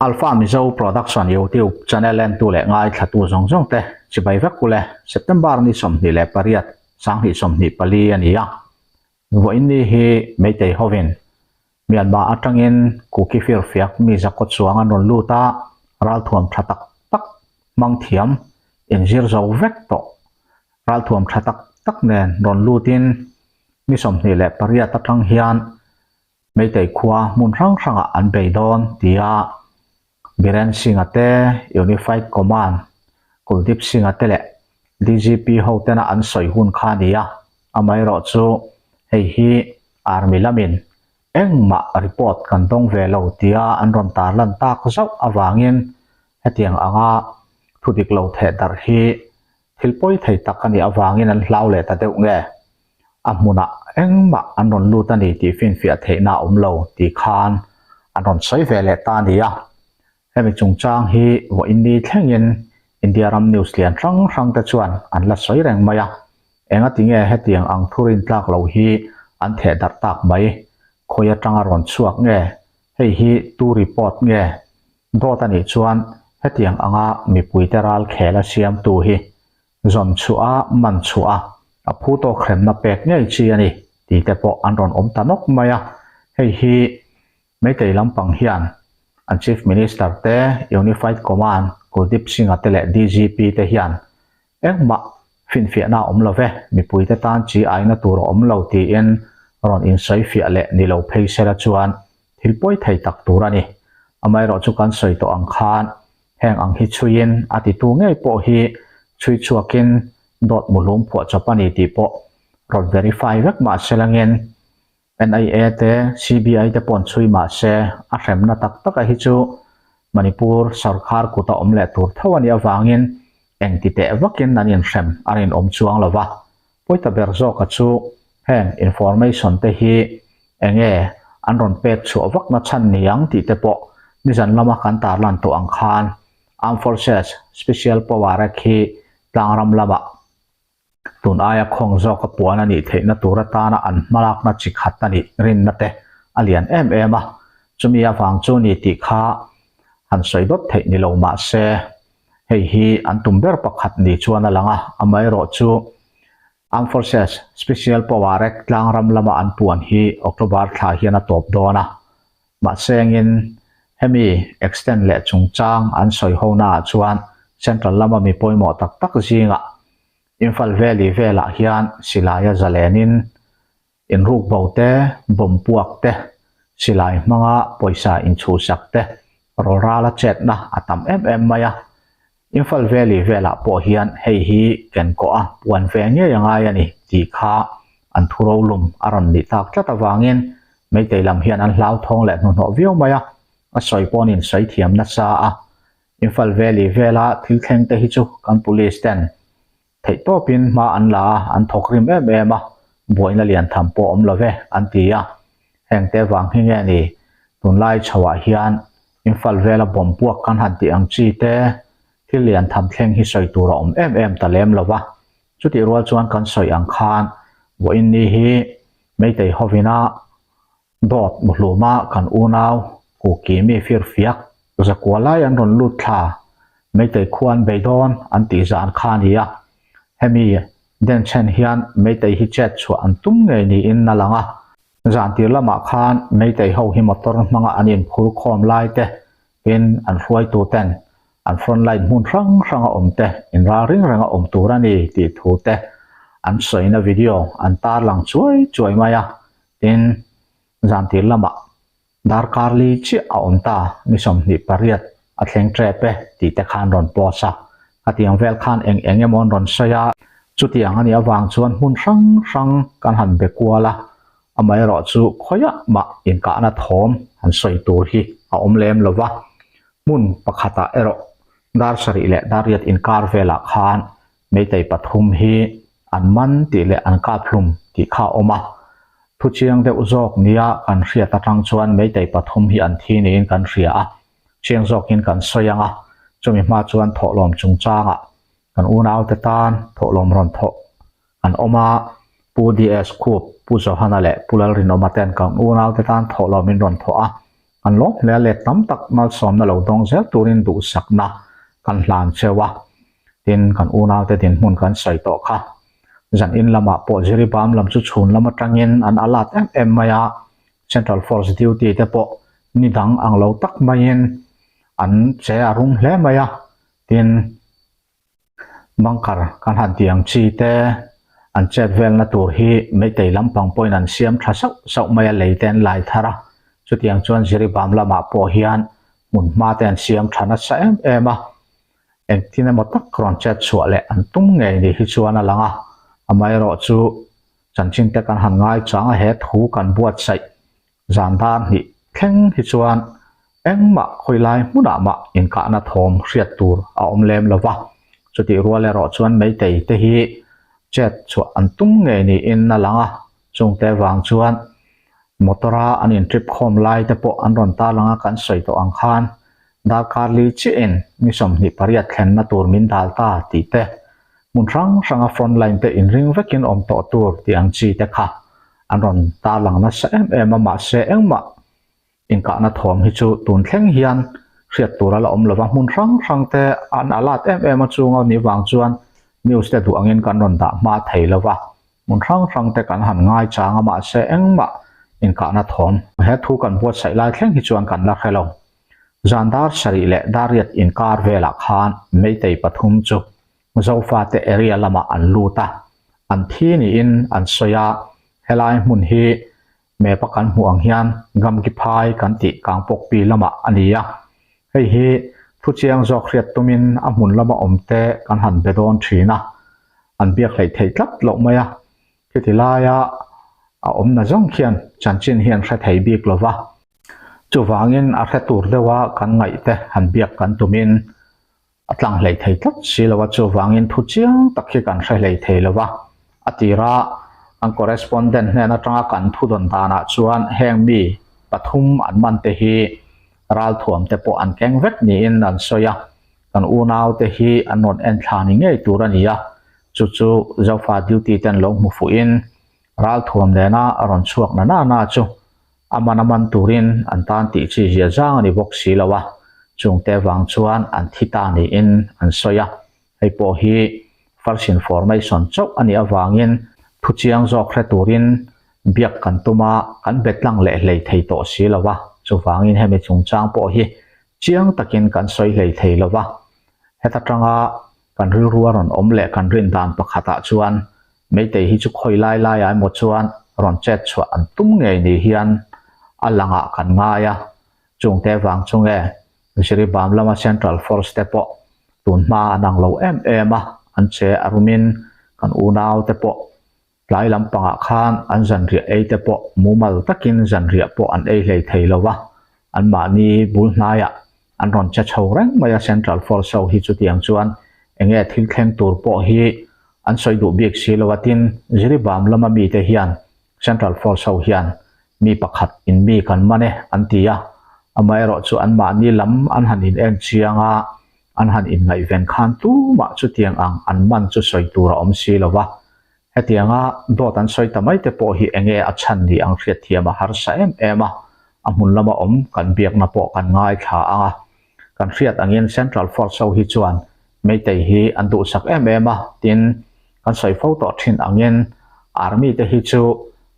Alpha Mizo Production YouTube channel en tu le ngai thatu zong zong te chibai vek kule September ni som ni le pariat sang hi som ni pali ania vo inni hi meitei hovin Myanmar atangin ku ki fir fiak mi zakot suanga non luta ral thuam thatak tak mang thiam injir zo vek to ral thuam thatak tak nen non lutin mi som ni le pariat atang hian meitei khua mun rang ranga an beidon tia Biren Singate Unified Command Kuldip Singate le DGP hotena an soi hun khania amai ro chu hei hi army lamin engma report kan dong ve lo tia an ron tar lan tak zau awangin hetiang anga thudik lo the dar hi thilpoi thei takani awangin an hlau le ta deuh nge amuna engma an ron lutani ti fin fia theina omlo ti khan an ron soi ve le ta nia hemi chungchang hi vo inni thlengin India Ram News lian rang ta chuan an la soi reng maya enga tinge hetiang ang thurin tlak lo hi an the dar tak mai khoya tanga ron chuak nge hei hi tu report nge do ta ni chuan hetiang anga mi puiteral khela siam tu hi zon chua man chua a phuto khrem na pek nge chi ani ti te po an ron om tanok maya hei hi meitei lampang hian an Chief Minister te Unified Command Kuldip Singate le DGP te hian engma fin fia na omlove mi puite tan chi aina tur omlo ti in ron in soi fia le ni lo phei sela chuan thilpoi thei tak turani amai ro chu kan soi to ang khan heng ang hi chuin ati tu ngei po hi chui chuakin dot mulum pho chapani ti po ron verify vek ma selangin NIA te CBI te pon chui ma se a hremna tak tak a hi chu Manipur sarkar kuta omle tur thawani awangin engti te wakin nanin hrem arin om chuang lova poita berzo ka chu heng information te hi enge anron pek chu awak na chan niang ti te po nizan lama kan tar lan to ang khan Armed Forces Special Power khi tlangram lama tun aya khong zo ka puana ni theina turata na an malak na chikhat ani rin na te alian a chumi awang chu ni ti kha han soidot thei ni lo ma se hei hi an tumber pakhat ni chuana langa amai ro chu Armed Forces Special Power tlangram lama an puan hi October thla hian a top dona ma sengin hemi extend le chungchang an soi hona chuan central lama mi poimo tak tak zinga Imphal Valley vela hian silaya zalenin in ruk bote bompuak te silai manga poisa in chu sakte rorala chet na atam maya Imphal Valley vela po hian hei hi ken ko a puan ve nge yanga yani ti kha an thuro lum aron ni tak tata wangin meitei lam hian an hlau thong le no view maya a soi ponin sai thiam na sa a Imphal Valley vela thil thleng te hi chu kan police ten thei to pin ma an la an thokrim em a boina lian tham po om love an tia heng te wang hi nge ni tunlai chawa hian Imphal vela bom puak kan han ti ang chi te thil lian tham thleng hi soi tur om em talem lova chuti rual chuan kan soi ang khan wo in ni hi meitei hovina dot muluma kan unaw ku ki mi fir fiak zakwalai an ron lut tha meitei khuan beidon an ti zan khania hemi den chen hian meitei hi chat chu an tum nge ni in na langa zan tir lama khan meitei ho hi motor manga anin phur khom lai te in an hruai tu ten an front line mun rang om te in ra ring ranga om turani ti thu te an soina video an tar lang chuai maya in zan tir lama dar karli chi a om ta ni som ni pariat a thleng trepe ti te khan ron posa atiang vel khan eng emon ron saya chutiang ani awang chuan hun rang kan han bekwala amai ro chu khoya ma in ka na thom han soi tur hi a omlem lova mun pakhata ero dar sari le dariat in kar vela khan meitei pathum hi an man ti le an ka phlum ti kha oma thu chiang de uzok nia kan hria ta tang chuan meitei pathum hi an thi ni in kan hria a chiang zok in kan soyanga chumi ma chuan tholom chungchanga kan unaw te tan tholom ron tho an oma pu ds khup pu so hanale pulal rin oma ten kan unaw te tan tholom in ron tho a kan lo le tam tak mal som na lo dong zel turin du sakna kan hlan chewa tin kan unaw te tin mun kan sai to kha zan in lama po jiri bam lam chu chhun lama tangin an alat em maya Central Force Duty te po nidang ang lo tak mayin an che arung hle maya tin bangkar kan han tiang chi te an chet vel na tur hi mei tei lampang point an siam tha sau maya leiten lai thara chu tiang chuan jiri bam lama po hian mun ma te an siam thana sa em a eng tin mo tak kron chet chua le an tum nge ni hi chuan alanga amai ro chu chanchin te kan han ngai changa he thu kan buat sai zandar ni thleng hi chuan engma khoilai muna ma in ka na thom hriat tur a omlem lova chuti ruale ro chuan mei tei te hi chet chu an tum nge ni in na langa chung te wang chuan motora an in trip khom lai te po an ron ta langa kan soi to ang khan dar karli chi en mi som ni pariat thlen na tur min dal ta ti te mun rang ranga front line te in ring vekin om to tur tiang chi te kha an ron ta lang na sa em ma se engma in ka na thom hi chu tun thleng hian hriat tur ala om lova mun rang te an alat em chunga ni wang chuan news te du angin kan ron da ma thei lova mun rang te kan han ngai changa ma se engma in ka na thom he thu kan buat sai lai thleng hi chuan kan la khelo zandar sari le dariat in kar vela khan mei tei pathum chu zofa te area lama an luta an thi ni in an soya helai mun hi me pakan huang hian gam ki phai kan ti kang pok pi lama ania hei hi thu chiang zok hriat tumin a mun lama omte kan han bedon thina an biak hlei thei tlat lo maya khitilaya a om na jong khian chanchin hian hre thei bik lova chu wangin a hre tur dewa kan ngai te han biak kan tumin atlang hlei thei tlat silawa chu wangin thu chiang takhi kan hre hlei thei lova atira ang correspondent na tanga kan thu don dana chuan heng mi pathum an man te hi ral thuam te po an keng vek ni in an soya kan unaw te hi an non en thani ngei turania chu zofa duty ten long mu fu in ral thuam de na aron chuak na chu amanaman turin an tan ti chi hia jang ani bok silawa chung te wang chuan an thita ni in an soya hei po hi false information chok ani awangin thu chiang zok hre turin biak kan tuma kan betlang le hlei thei to silawa chu wangin hemi chung chang po hi chiang takin kan soi hlei thei lova heta tanga kan ri ruaron om le kan rin dan pakhata chuan meitei hi chu khoi lai ai mo chuan ron chet chua an tum nge ni hian alanga kan ngaya chung te wang chunge Sri Bam lama Central Force te po tun ma anang lo em an che arumin kan unaw te po lai lampanga khan an zan ria ei te po mumal takin zan ria po an ei hlei thei lova an ma ni bul hnaya an ron cha chho reng maya Central Force so hi chu tiang chuan enge thil thleng tur po hi an soi du biak silowatin Sri Bam lama mi te hian Central Force so hian mi pakhat in mi kan mane an tia amai ro chu an ma ni lam an han in en chianga an han in ngai ven khan tu ma chu tiang ang an man chu soi tur om silowa hetianga dot an soi tamai te po hi enge achan ni ang hriat thiama har sa em amun lama om kan biak na po kan ngai kha anga kan hriat angin Central Force so hi chuan meitei hi an du sak em tin kan soi photo thin angin army te hi chu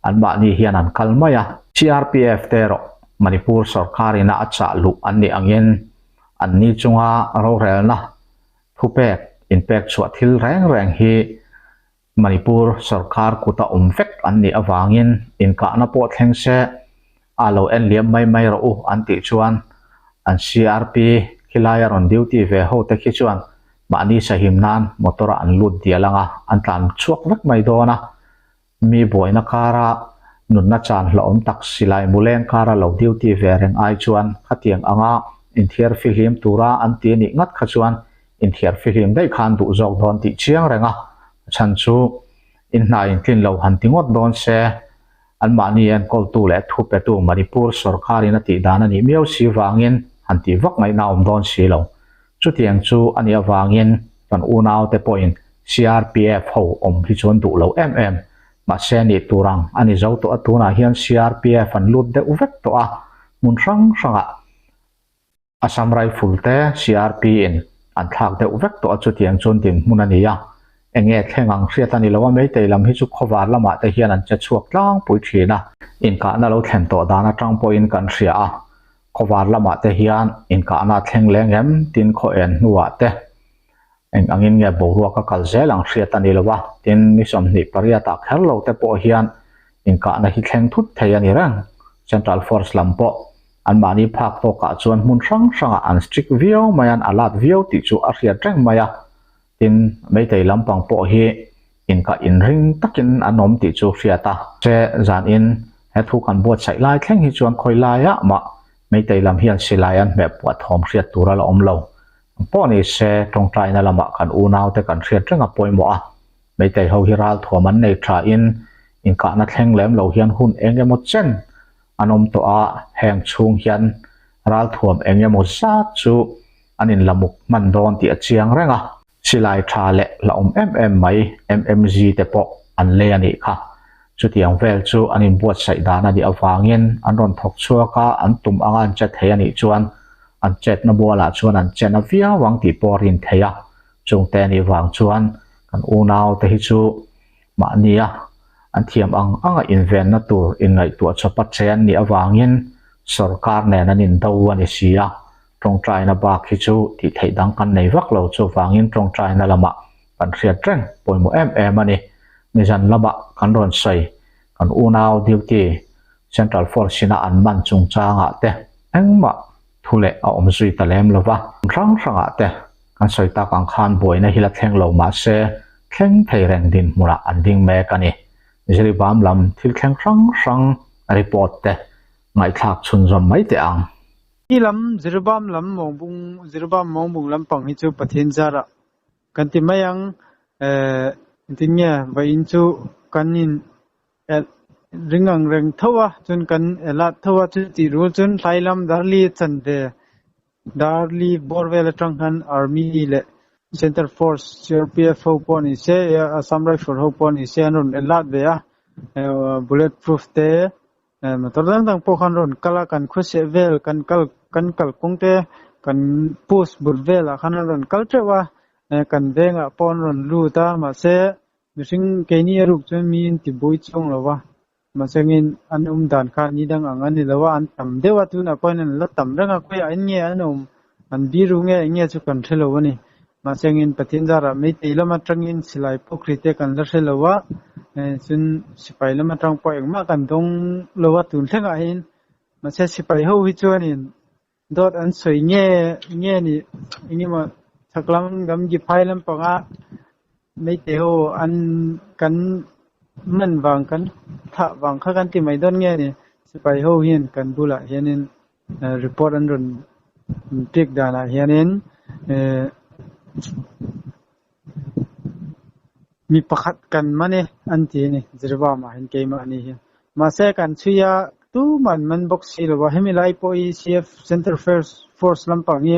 an ma ni hian an kalmaya CRPF te ro Manipur sarkari na acha lu an ni angin an ni chunga ro rel na thupek impact chwa thil reng hi Manipur sarkar kuta umvek an ni awangin in ka na po thleng se alo en liam mai ro an ti chuan an CRP khilaya ron duty ve ho te khi chuan mani sahimnan motora an lut dialanga an tlan chuak vek mai dona mi boina kara nunna chan hlom tak silai muleng kara lo duty ve reng ai chuan khatiang anga in thiar film tura an ti ni ngat kha chuan in thiar film dai khan du jok don ti chiang renga chan chu in na in tin lo han tingot don se an mani en kol tu le thu pe tu Manipur sarkari na ti dana ni miau si wangin han ti vak mai na om don si lo chu tiang chu ani awangin kan unaw te point CRPF ho om ri chon du lo ma se ni turang ani zo to atuna hian CRPF an lut de uvek to a mun sang a Assam Rifle te CRP in an thak deuh vek to chu tiang chun tin mun ania enge thlengang hriat ani lawa mei te lam hi chu khowar lama te hian an che chuak tlang pui thina in ka na lo thlen to dana tang point kan hria a khowar lama te hian in ka na thleng lengem tin kho en nuwa te eng angin nge boruwa ka kal zelang hriat ani lawa tin ni som ni pariata kherlo te po hian in ka na hi thleng thut thei ani rang Central Force lampo an mani phak to ka chuan mun sang an strict view mayan alat view ti chu a hriat reng maya tin meitei lampang po hi in ka in ring takin anom ti chu hriata che zan in he thu kan buat sai lai thleng hi chuan khoi lai a ma meitei lam hian silai an me puat thom hriat tura la om lo po ni se tong trai na lama kan u nau te kan hriat renga poimo a meitei ho hi ral thom an nei tha in ka na thleng lem lo hian hun engemaw chen anom to a heng chung hian ral thuam engemaw zat chu anin lamuk man don ti a chiang renga silai tha le la om mai mmg te po an le ani kha chu tiang vel chu anin buat sai dana di awangin an ron thok chuaka an tum anga an chat he ani chuan an chat na bola chuan an chen a via wang ti porin theya chung te ni wang chuan kan u nau te hi chu ma nia an thiam anga inven na tur in ngai tu chapa chen ni awangin sarkar ne nanin do ani sia trong trai na ba khi chu ti thei dang kan nei vak lo chu wangin trong trai na lama kan hriat reng poimo ani ni jan lama kan ron sai kan u nau duty Central Force sina an man chung changa te engma thule a om zui talem lova rang te kan soi ta kang khan boi na hila thleng lo ma se thleng thei reng din mura an ding me kani jeri bam lam thil thleng rang report te ngai thak chun zom mai te ang lam zirbam mongbung lam pang hi chu pathin zara kan ti mayang tinge vain chu kanin ringang reng thowa chun kan elat thowa chu ti ru chun thailam darli borvel atanghan army le Center Force CRPF hopon ise Assam Rifle hopon ise anon elat be a bulletproof te matordang tang po khan ron kala kan khuse vel kan kal kongte kan post burvel a khan ron kaltrewa kan venga pon ron luta ma se mishing keni aruk chun min ti boi chong lawa ma sengin an dan kha ni dang angani lawa an tam dewa tu na pon la tam ranga koi an nge anom an biru nge chu kan thelowani ma sengin pathin jara me teilama tangin silai pokrite kan la thelawa chun sipai lama tang po engma kan dong lowa tun thlenga hin ma se sipai ho hi chuanin dot an soi nge ni ingima thaklam gam gi phailam panga me te ho an kan man wang kan tha wang kha kan ti mai don nge ni sipai ho hian kan bula hianin report an run tik dana hianin mi pakhat kan mane anti ni zirwa ma hin ke ma ni hi ma se kan chuya tu man box si lo hemi lai po ECF Center Force lampang hi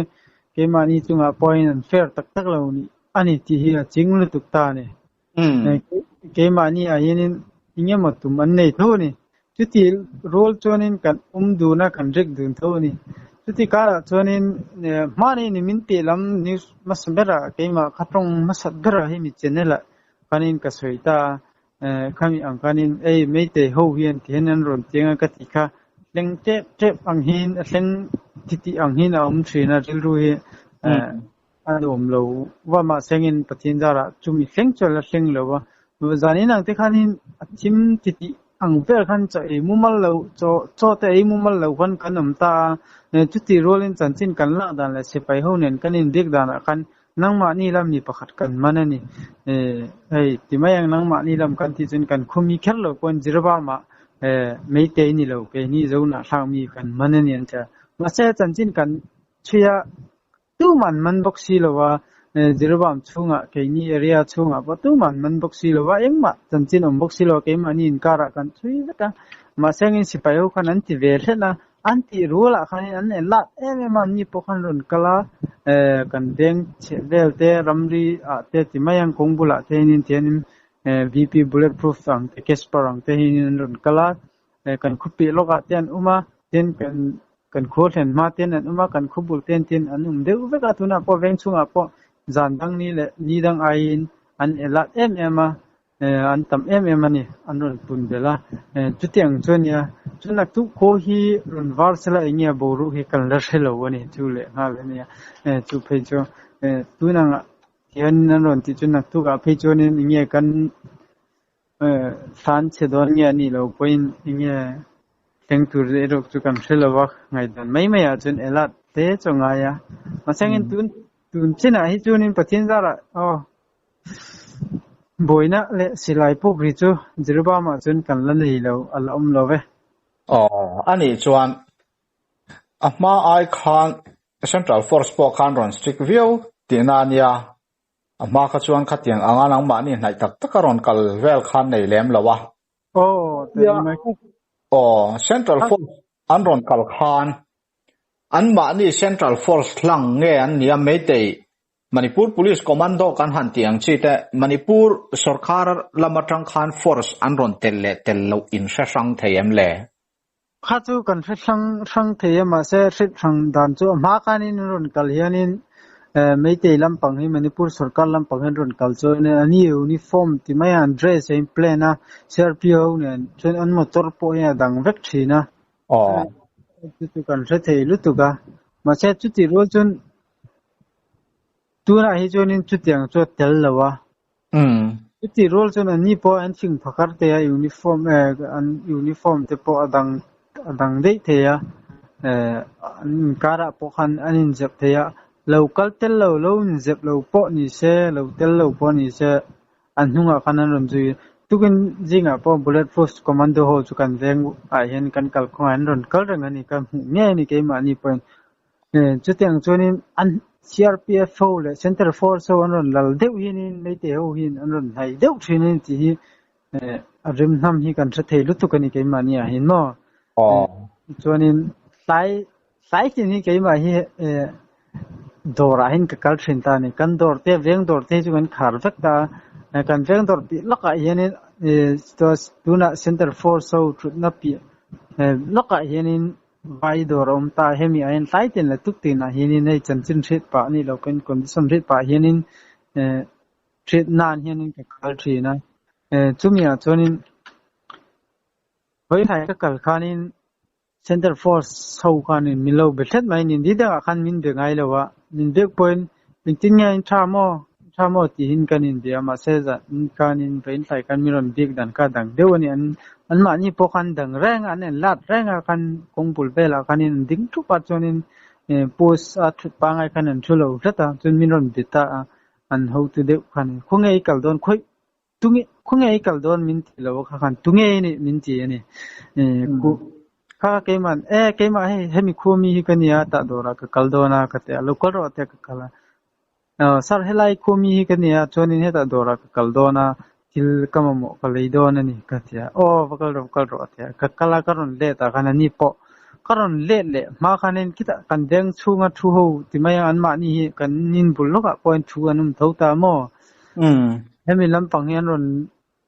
ke ma ni chunga point and fair tak lo ni ani ti hi chinglu tuk ta ne ke ma ni a yin inge ma tu man nei tho ni chuti rol chonin kan du na kan rek dun tho ni chuti ka chonin mani ni min te lam news masbera ke ma khatrong masbera hi mi channel kanin ka soita kami ang kanin ei meite ho hian tianan ron tianga ka tikha leng te ang hin leng titi ang hin om thina rilru hi adom lo wa ma sengin pathin jara chumi leng chola leng lo wa zanin ang te khanin achim titi ang ver khan cha e mumal lo cho te e mumal lo khan kanam ta chuti rolin chanchin kan la dan la sepai ho nen kanin dik dan khan nangma ni lam ni pakhat kan manani ei timayang nangma ni lam kan ti chun kan khumi khello kon jirba ma meite ni lo ke ni zona thangmi kan manani ancha mase chanchin kan chuya tu man boxi lowa jirbam chunga ke ni area chunga ba tu man boxi lowa engma chanchin boxi lo ke mani in kara kan chui ta masengin sipayo kan anti velena anti rula khan an la man ni pokhan ron kala kan deng vel te ramri a te timayang kongbula te nin tenin VP bulletproof ang te Kesper ang te hin ron kala kan khupi loka ten uma ten kan kan kho thlen ma ten an uma kan khubul ten an deu veka tuna po veng chunga po zan dang ni le ni dang ain an elat ema an tam ani an ron pun bela chutiang chonia chunak tu ko hi ron war sela ingia boru hi kan la helo ani chu le nga le nia chu phei cho tunang hian an ron ti chunak tu ga phei cho ni ingia kan san che don nge ni lo point ingia teng tur re rok chu kan helo wa ngai dan mai a chun elat te chonga ya masangin tun china hi chunin pathin zara boina le silai pok ri chu jirba ma chun kan la nei lo al om lo ve ani chuan ama ai khan central force po khan ron strict view tinania ama kha chuan khatiang anga nang ma ni nai tak takaron kal vel khan nei lem lawa central force an ron kal khan an ma ni central force thlang nge an nia metei Manipur Police Commando kan han tiang chi te Manipur Sarkar Lamatang Khan Force an ron tello in sha sang thayem le kha chu kan sang thayem ma se sang dan chu ma kanin ron kal hianin meitei lampang hi Manipur Sarkar lampang han ron kal chu ne ani uniform ti mai an dress in plena CRPO ne chen an motor po ya dang vek thina chu kan se thei lutuga ma se chu ti ro chun tuna hi chonin chutiang cho tel lawa chuti role chon ani po an sing phakar te ya uniform te po adang dei the ya an kara po khan anin jep the ya local tel lo jep lo po ni se lo tel lo po ni se an hunga khanan ron ju tukin jinga po bulletproof commando ho chu kan veng a hen kan kal khong an ron kal rang ani kan nge ni ke ma ni point chutiang chonin an CRPF le Center Force on lal deu hin nei te ho hin an hai deu thinin ti hi rim nam hi kan thei lu tu kan ke mania hin mo chuanin sai tin hi ke ma hi dora hin ka kal thin ta ni kan dor te veng dor te chu kan khar vek ta kan veng dor pi laka hin tuna Center Force thut na pi laka hin vai dorom ta hemi ain sai tin la tuk tin a hinin nei chanchin thrit pa ni lo kan condition thrit pa hinin thrit nan hinin ka kal thina chumia chonin hoi thai ka kal khanin Center Force so khanin milo bethet mai nin dida khan min de ngai lawa nin de point min tin ngai thamo ti hin kanin dia ma se za kanin vein thai kan miron big dan ka dang dewani an ma ni po khan dang reng an lat reng kan kongpul bela kanin ding thu pa chonin post at pangai kanan chulo thata chun minon bita an ho tu de khan khongei kal don khoi tungi khongei kal don min ti lo khan tunge ni min ti ani ku ka ke man ke ma he mi khomi hi kania ta dora ka kal dona ka te lokal ro te ka kala sar helai khomi hi kania chonin he ta dora ka kal dona til kamamo kaleidon ani katia vakal ro atia kakala karon le ta kana ni po karon le ma khanen kita kan deng chunga thu ho timaya an ma ni kan nin bulloka point thu anum thota mo hemi lampang hian ron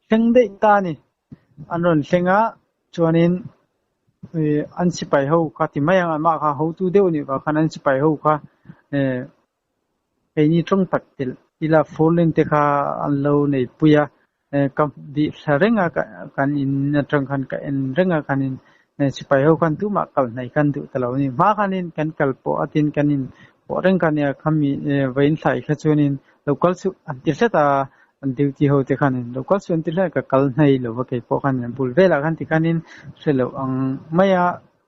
thleng dei ta ni an ron thlenga chuanin an sipai ho kha timaya an ma kha ho tu deu ni ka khan an sipai ho kha ni trong tak til ila folin te kha an lo nei puya kam di sarenga kan in atang kan ka en renga kanin sipai ho kan tu ma kal nai kan du talo ni ma kanin kan kal po atin kanin po reng kan ya khami vein thai kha chunin local su antil seta an duty ho te kanin local su antil ka kal nai lo wa ke po kan bul vela kan ti kanin selo ang maya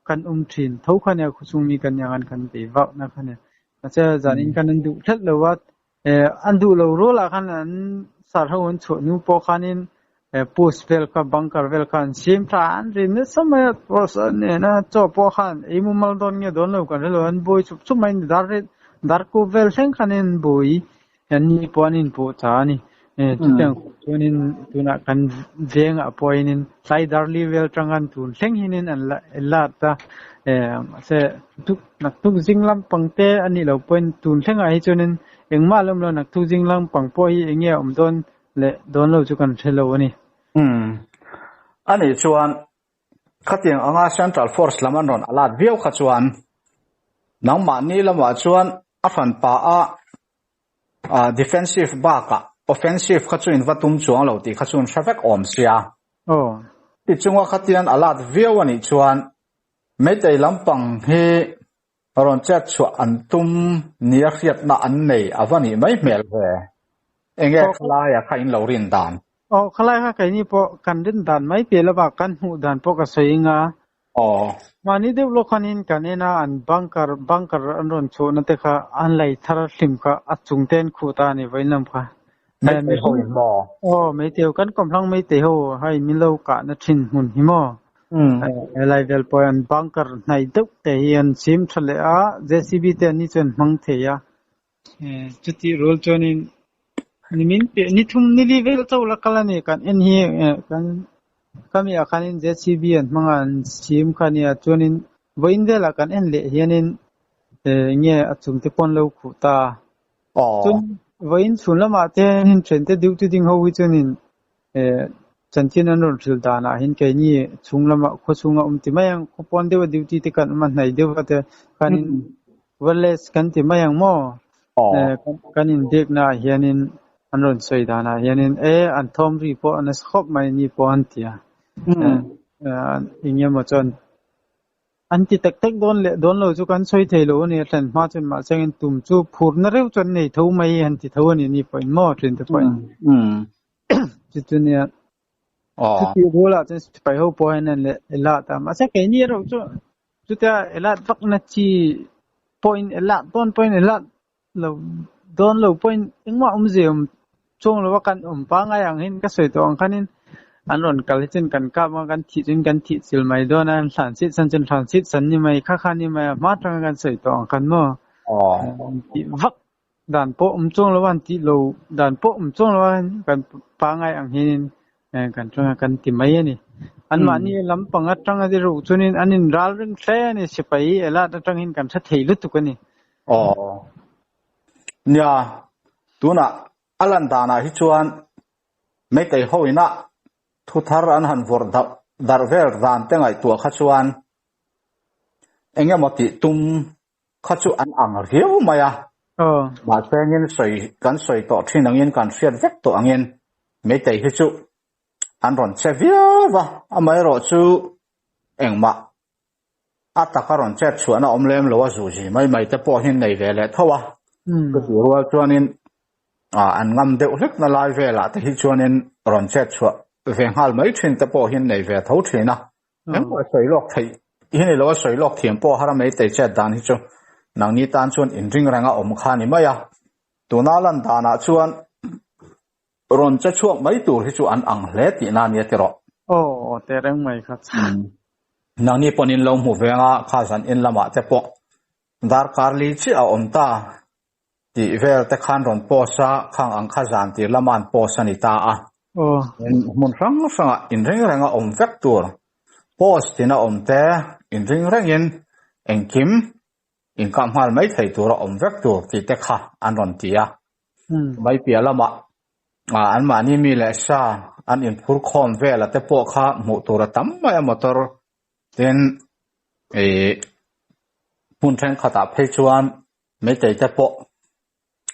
kan thin tho khan ya khusumi kan ya kan be wa na khan cha zanin kan du thet lo wa an du lo ro la kan an sar ho un chu nu po khanin post vel ka bunker vel kan sim tran rin ne samaya person ne na cho po khan imu mal don nge don lo kan lo an boy chu mai dar ko vel sen khanin boy an ni ponin po cha ni tutang chunin tuna kan veng a poinin sai darli vel trangan tun seng hinin an la ta se tuk jinglam pangte ani lo point tun thenga hi chunin engma lom lo nak tu jinglam pangpo hi enge don le don lo chu kan thelo ani ani chuan khatiang anga Central Force laman ron alat viau kha chuan nang ma ni lama chuan a fan pa a defensive back offensive kha chu in vatum chuang lo ti kha chun traffic om sia ti chunga khatian alat viau ani chuan metei lampang hi ron chat chu antum nia khiat na an nei awani mai mel ve enge khala ya kha in lo rin dan khalai ha kai ni po kan din dan mai pe la ba kan hu dan po ka soinga mani de lo khanin kanena an bunker an ron chu na te kha an lai thar hlim kha achung ten khu ta ni vainam kha mai ho mo mai teu kan kom hlang mai te ho hai mi lo ka na thin hun hi mo lai del po an bunker nai duk te hian sim thale a jcb te ni chen mang the ya chuti rol chonin ni min pe ni thum ni level to la kala ni kan en hi kan kami akanin jcb an mangan sim khania chonin voin de la kan en le hianin nge achum te pon lo khu ta chun voin sunlama te hin tren te duty ding ho wi chonin chanchin an ron thil dana hin ke ni chunglama kho chunga ti mayang ko pon de duty te kan man nai de wa te kanin wireless kan ti mayang mo kanin dek na hianin an ron soi dana hianin an thom ri po an schop mai ni po an tia ingya mo chon anti tak tak don lo chu kan soi thei lo ni tlan ma chun ma changin tum chu phur na reu chon nei tho mai han ti tho ni ni point mo trin te point chu chu ne ti bola chen pai ho po han le la ta ma sa ke ni ro chu ta ela vak na chi point ela don point ela lo don lo point ingwa zeum chong lo kan pa nga yang hin ka soi to ang khanin an ron kal chen kan ka ma kan thi chen kan thi sil mai don an san sit san chen san sit san ni mai kha ni mai ma tang kan soi to ang kan mo vak dan po chong lo wan ti lo dan po chong lo kan pa nga ang hin kan chong kan ti mai ni an ma ni lam pang atang adi ru chunin anin ral ring hle ni sipai ela atang hin kan tha thei lu tu kani nya tuna alan dana hi chuan mai kai hoina thu thar an han vor dar ver dan te ngai tu kha chuan enge moti tum kha chu an ang riu maya ma tengin soi to thin angin kan fiat vek to angin mai tai hi chu an ron che viava amai ro chu engma atakaron che chuana omlem lo wa zu ji mai te po hin nei ve le thowa ko rual chuanin an ngam deuh hlek na lai vela te hi chuanin ron che chua veng hal mai thin te po hin nei ve tho thina em ko soi lok thei hin lo soi lok thiam po hara mai te che dan hi chu nang ni tan chuan in ring ranga om kha ni maya tuna lan dana chuan ron che chuak mai tur hi chu an ang hle ti na ni te ro te reng mai kha nang ni ponin lo mu venga kha san in lama te po dar karli chi a om ta ti vel te khan ron po sa khang ang kha zan ti laman po sani ta mun rang in ring ranga om vek tur post tina om te in ring rangin engkim in kam hal mai thei tur om vek tur ti te kha an ron tia mai pia lama an ma ni mi le sa an in phur khom vela te po kha mu tur tam mai motor ten mun thren khata phei chuan mai te te po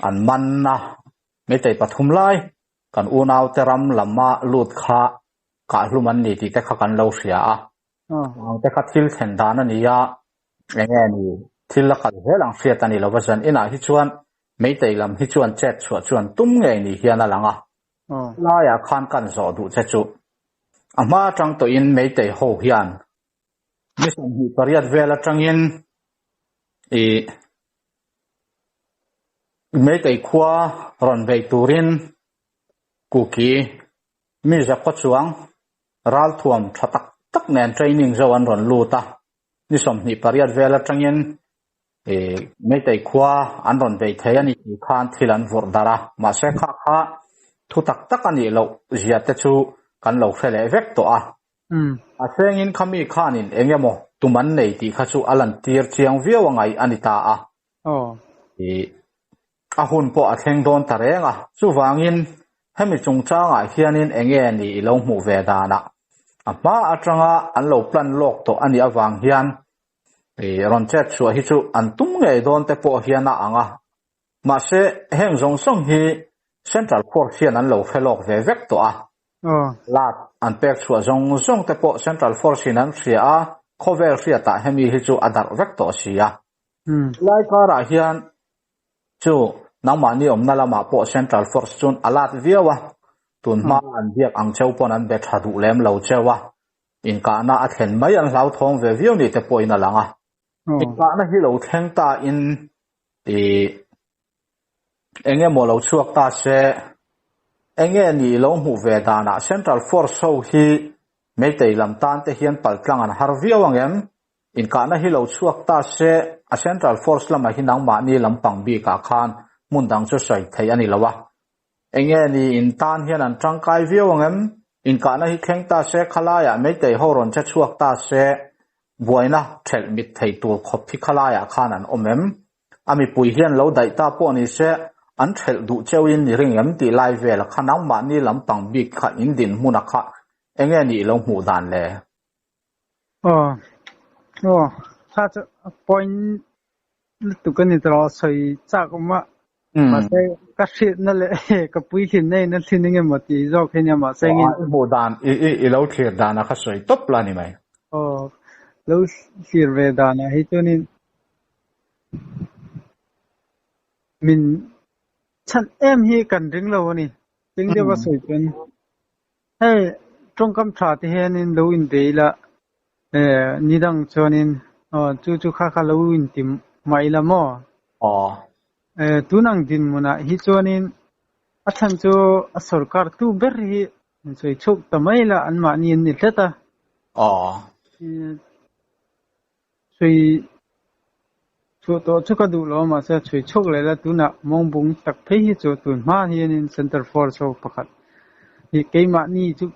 an man na mai te pathum lai kan unaw teram lama lut kha ka hluman ni ti te kha kan lo hria te kha thil then dan ani ya enge ni thil la kal helang hriat ani lo wasan ina hi chuan mai te lam hi chuan chat chuan tum nge ni hian alanga la ya khan kan zo du che chu ama tang to in mai te ho hian mi sam hi pariat vela tangin mai te khwa ron vei turin kuki mi za ko chuang ral thuam thatak tak nen training zo an ron luta ni som ni pariat vela tangin mai te khwa an ron vei thei ani ti khan thilan vor dara ma se kha thu tak tak ani lo zia te chu kan lo hrele vek to a sengin khami khanin engemo tuman nei ti kha chu alan tir chiang viaw ngai anita a hun po a thleng don tarenga chu wangin hemi chung changa hianin enge ni lo mu ve dana ama atanga an lo plan lok to ani awang hian ron chat chu hi chu an tum nge don te po hiana anga ma se heng zong song hi central force hian an lo felok ve vek to a lat an pek chu zong zong te po central force hian an thria a cover thria ta hemi hi chu adar vek to sia lai kara hian chu nangmani omna lama po central force chun alat viawa tunma an biak ang cheu pon an be thadu lem lo chewa in ka na a thlen mai an hlau thong ve viau ni te po in alanga in ka na hi lo thleng ta in enge mo lo chuak ta se enge ni lo mu ve da na central force ho hi meitei lam tan te hian paltlang an har viau angem in ka na hi lo chuak ta se a central force lama hi nangma ni lampang bi ka khan mundang chu sai thei ani lawa enge ni in tan hian an tangkai viau angem in ka na hi thleng ta se khalaya meitei ho ron cha chuak ta se buaina thel mit thei tur khop phi khalaya khan an omem ami pui hian lo dai ta po ni se an thel du cheuin ni ringem ti lai vel khanang ma ni lampang bi kha in din huna kha enge ni lo mu dan leถ้าจะ point ตุกันนี่ตลอดใส่จากมามาใส่กัดสินั่นแหละกับปุ้ยหินนั่นสินึงมาตีจอกแค่นี้มาใส่เงินหมูดานอีเราเขียดานนะคะสวยตบลานี่ไหมเราเสียเวดานะให้ตัวนี้มินฉันให้กันถึงเรานี่ถึงจะว่าสวยจนให้ตรงคำถามที่เห็นเราอินเดียละนี่ดังชนินจู่ๆข้าเราอินติมไม่ละมั้งตัวนังดินมุนะฮิจวนินอาจารย์จู่สรการตู้เบอร์ฮีสวยชุกทำไมละอันมานี่นี่เท่าไหร่สวยชุดตัวชุกกระดูกล้อมาเสียสวยชุกเลยละตัวน่ะมองบุ้งตักเพียจู่ตัวมาเฮียนินเซ็นเตอร์ฟอร์โซประคัดฮีเกย์มานี่จู่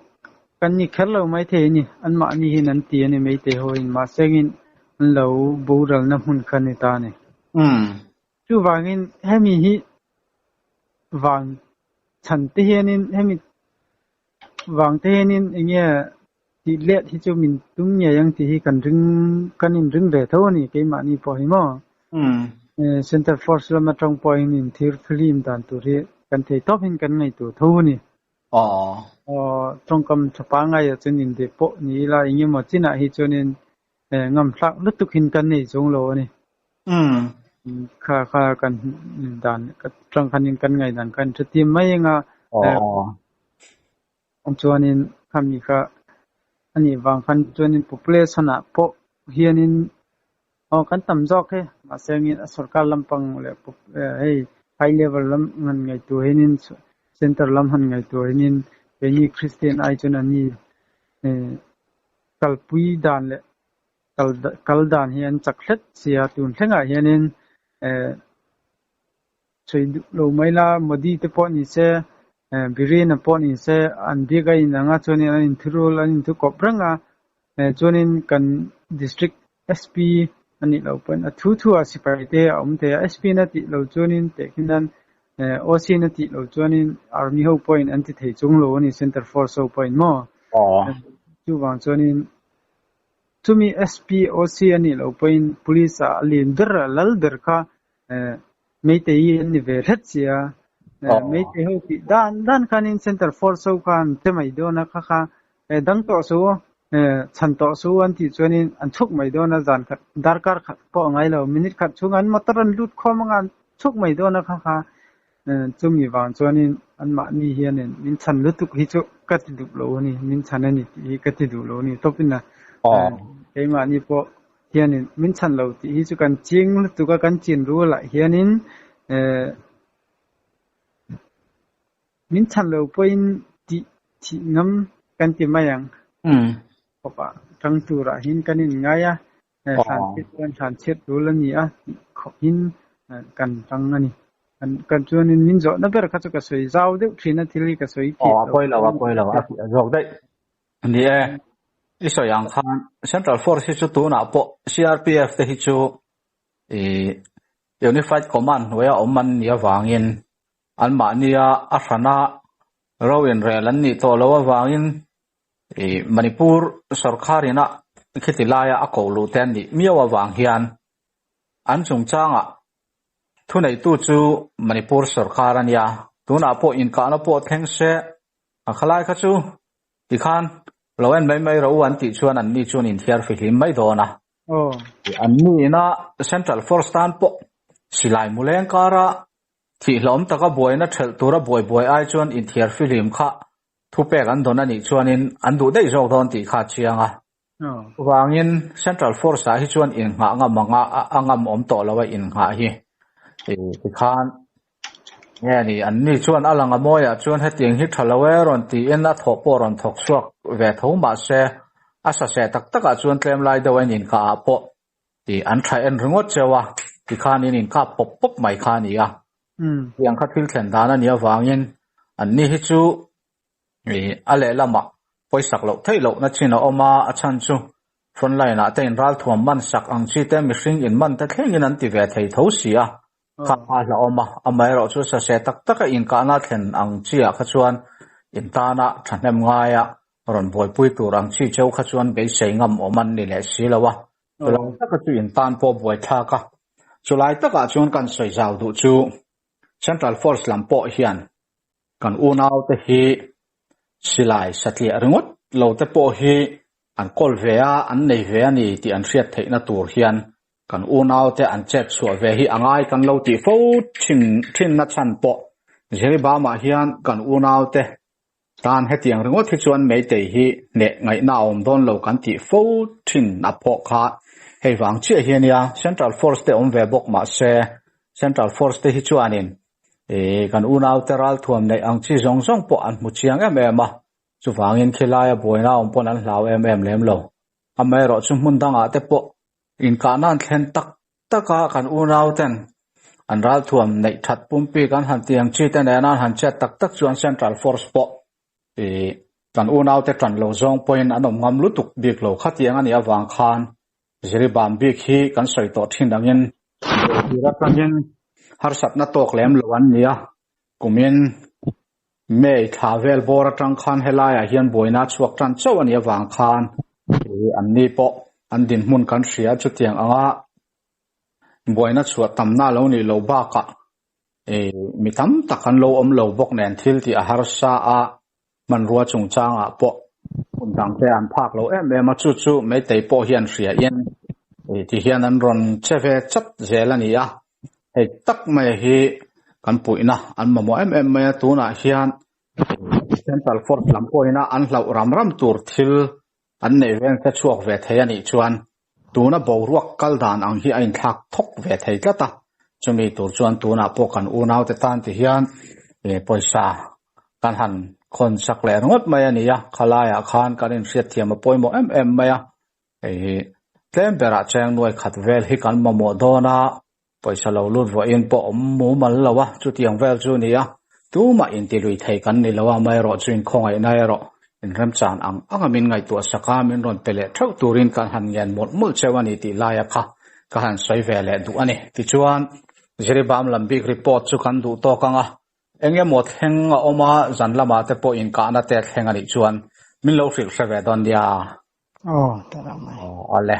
กันนี่แค่เราไม่เท่นี่อันมานี่ฮินันตีนี่ไม่เท่หัวอินมาเสียงินเราบูรัลน้ำหุ่นคันนี่ตาเนี่ยจู่วางินให้มีฮิวางฉันเทียนินให้มีวางเทียนินอย่างเงี้ยที่เละที่จู่มินตุ้มเนี่ยยังที่ฮิกันรึงกันนินรึงเดือดเท่านี้เกี่ยมานี่พอหิมะเซ็นเตอร์ฟอร์สแล้วมาตรงพอยนินที่ฟิลิมตันตัวเรกันที่ท็อปหินกันไงตัวเท่านี้ตรงกำสปางไงจนนินเดปนี่ละอย่างเงี้ยมาจีน่าฮิจนินงำพลักลุตุกินกันนี่จงโลนี่ค่ากันด่านก็ตรงกันกันไงด่านกันจะทีมไม่ยังองจวนินคำนี้ก็อันนี้บางคันจวนิน population อ่ะพอเฮียนินกันต่ำจอกเฮ้มาเสียงินสรการลำพังเลยเฮ้high level ลำเงินไงตัวเฮนิน center ลำหันไงตัวเฮนินเป็นยี่คริสเตียนไอจนอันนี้กัลปุยด่านเลยกัลด่านเฮียนจักเล็ดเสียตุนเท่งเฮียนินช่วยเราไม่ละมดีเตปอนี่เสบิเรนปอนี่เสอันเดียกันนังจวนอันทุรุลอันทุกอบรังจวนกัน district SP อันนี้เราเป็นทั่วสิไปเตะอมเตะ SP นั่นติเราจวนเตะขึ้นนั้นOC นั่นติเราจวน Army Hope Point อันที่เทจงโลนี่ Center Force Hope Point มั้งจู่วางจวนทุมี SP OC อันนี้เราเป็น police ลินเดอร์ลัลเดอร์ค่ะไม่เตยอันนี้เวรเสียไม่เตยเขาที่ด้านคันอิน Center Force เขาคันเต็มไม่โดนนะคะดังต่อสู้ฉันต่อสู้อันที่จวนอันชุกไม่โดนจานขัดดาร์การขัดพอไงเรามินิขัดช่วงอันมาตรันลุดข้อมังอันชุกไม่โดนนะคะจุมีวางจวนอันมานี่เฮียนมินฉันลุดทุกฮิจุกัดดูโลนี่มินฉันนี่ที่กัดดูโลนี่ตบปินะไอ้มานี่พอเฮียนินมินฉันเราที่ฮิจุกันจริงลุดทุกกันจริงรู้ละเฮียนินมินฉันเราเป็นที่น้ำกันที่มายังเพราะว่าทั้งตัวละหินกันนี่ง่ายสารเช็ดรู้แล้วนี่ขอบหินกันทั้งนี้กันจวนมินจอนั่นเป็นขั้นก็สวยเจ้าเด็กที่นั่นที่ลีก็สวยที่คุยแล้วจอกได้นี่ที่สวยอย่างคัน Central Force ที่ชุดตัวน่ะพอ CRPF ที่ชุดUnified Command ไว้เอามันเนี่ยวางเงินอันมาเนี่ยอาสนะเราเห็นเรื่องนี้ตัวเราวางเงินมณิปูร์สรคารินะ khi thì lai à cầu lù tên đi miêu à vàng hiền anh chúng trang à thu này tu chu Manipur Sarkarania tu na po in ka na po theng se a khalai kha chu ti khan loen mai ro an ti chuan an ni chuan in thiar fi hlim mai do na an ni na Central Force tan po silai muleng kara thi hlom taka boina thel tura boy ai chuan in thiar fi hlim kha thu pek an don ani chuan in an du dei jok don ti kha chianga wangin Central Force a hi chuan in nga manga angam om to lawa in nga hi ti khan nghe ni an ni chuan alanga moya chuan hetiang hi thalawe ron ti en a tho po ron thok suak ve tho ma se asa se tak taka chuan tlem lai dawen in ka po ti an thai en ringot chewa ti khan in ka pop mai khan ya yang kha thil thlen dana nia wangin an ni hi chu ale lama poisak lo thailo na china oma achan chu frontline na ten ral thuam man sak ang chi te mi hring in man ta thlengin an ti ve thei tho sia kha la oma amai ro chu sa se tak taka in ka na thlen ang chia kha chuan in ta na thanem ngaya ron boi pui tur ang chi cheu kha chuan be sei ngam oman ni le silawa chulang taka chu in tan po boi tha ka chulai taka chuan kan soi jaw du chu Central Force lampo hian kan unau te hi silai satlia ringot lo te po hi an kol vea an nei ve ani ti an riat theina tur hian kan unau te an chet chua ve hi angai kan lo ti fo thin na chan po jeri ba ma hian kan unau te tan hetiang ringot hi chuan mei te hi ne ngai na om don lo kan ti fo thin na po kha hei wang chi hian ya Central Force te om ve bok ma se Central Force te hi chuanin kan unau te ral thuam nei ang chi zong po an mu chiang em a chu wangin khilaya boina om pon an hlau em lem lo amai ro chu mun danga te po in ka nan thlen tak taka kan unau ten an ral thuam nei that pumpi kan han tiang chi te nan han chat tak chuan Central Force po kan unau te tran lo zong point anom ngam lutuk bik lo khatiang ani awang khan jeri bam bik hi kan soi to thin angin ra kangin har sat na tok lem lo an nia kumin me thavel bor atang khan helaya hian boina chuak tran chaw ani awang khan an ni po an din mun kan ria chu tiang anga boina chuat tamna lo ni lo ba ka mi tam takan lo om lo bok nen thil ti a har sa a man ruwa chung changa po un dang te an phak lo em chu chu me tei po hian ria yen ti hian an ron cheve chat zelani a hei tak mai hi kan puina an mamo em mai tu na hian Central Force lampoina an hlau ram tur thil an nei ven te chuak ve thei ani chuan tuna boruak kal dan ang hi ain thak thok ve thei tlata chumi tur chuan tuna po kan unau te tan ti hian poisa kan han khon sak le ngot mai ani ya khalaya khan kan in riat thiam poimo em mai a tempera chang noi khat vel hi kan mamo dona poisa lo lut vo in po mu mal lawa chu tiang vel chu ni a tu ma in ti lui thei kan ni lawa mai ro chuin khongai nai ro in ram chan angamin ngai tu saka min ron pele thau turin kan han yan mot mul chewani ti laya kha ka han soi vele du ani ti chuan jeri bam lambik report chu kan du to kanga enge mot henga oma zanlama te po in ka na te thengani chuan min lo hril hre ve don dia ta mai ale